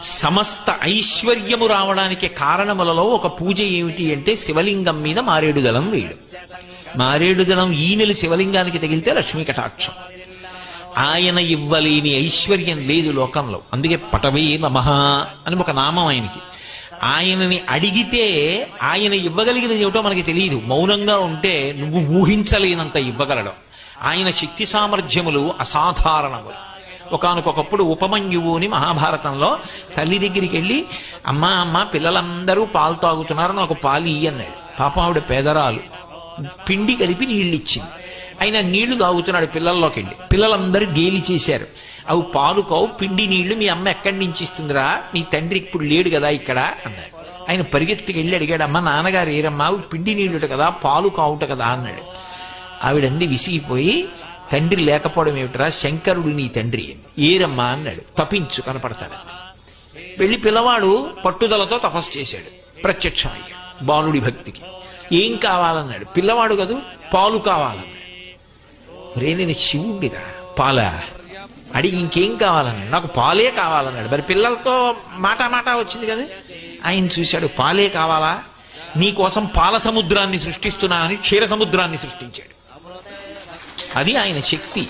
సమస్త ఐశ్వర్యము రావడానికి కారణములలో ఒక పూజ ఏమిటి అంటే శివలింగం మీద మారేడుదలం వేయడం. మారేడుదలం ఈనెలు శివలింగానికి తగిలితే లక్ష్మీ కటాక్షం. ఆయన ఇవ్వలేని ఐశ్వర్యం లేదు లోకంలో. అందుకే పటవే నమః అని ఒక నామం ఆయనకి. ఆయనని అడిగితే ఆయన ఇవ్వగలిగినది ఏమిటో మనకి తెలియదు. మౌనంగా ఉంటే నువ్వు ఊహించలేనంత ఇవ్వగలడం. ఆయన శక్తి సామర్థ్యములు అసాధారణములు. ఒకానొకప్పుడు ఉపమన్యువు అని మహాభారతంలో తల్లి దగ్గరికి వెళ్ళి, అమ్మా పిల్లలందరూ పాలు తాగుతున్నారు, నాకు పాలు ఇయ్యి అన్నాడు. పాపం ఆవిడ పేదరాలు, పిండి కలిపి నీళ్ళు ఇచ్చింది. ఆయన నీళ్లు తాగుతున్నాడు పిల్లల్లోకి వెళ్ళి. పిల్లలందరూ గేలి చేశారు, అవి పాలు కావు, పిండి నీళ్లు మీ అమ్మ ఎక్కడి నుంచి ఇస్తుందిరా, నీ తండ్రి ఇప్పుడు లేడు కదా ఇక్కడ అన్నాడు. ఆయన పరిగెత్తికి వెళ్ళి అడిగాడు, అమ్మ నాన్నగారు ఏరమ్మా, పిండి నీళ్ళుట కదా, పాలు కావుట కదా అన్నాడు. ఆవిడంది విసిగిపోయి, తండ్రి లేకపోవడం ఏమిట్రా, శంకరుడు నీ తండ్రి. ఏరమ్మా అన్నాడు. తపించు కనపడతాడు. వెళ్ళి పిల్లవాడు పట్టుదలతో తపస్సు చేశాడు, ప్రత్యక్షమయ్యాడు బాలుడి భక్తికి. ఏం కావాలన్నాడు. పిల్లవాడు కదూ, పాలు కావాలన్నాడు. రే నేను శివుడిరా, పాలా అడిగి ఇంకేం కావాలన్నాడు. నాకు పాలే కావాలన్నాడు. మరి పిల్లలతో మాట వచ్చింది కదా. ఆయన చూశాడు, పాలే కావాలా, నీకోసం పాల సముద్రాన్ని సృష్టిస్తున్నానని క్షీర సముద్రాన్ని సృష్టించాడు. అది ఆయన శక్తి.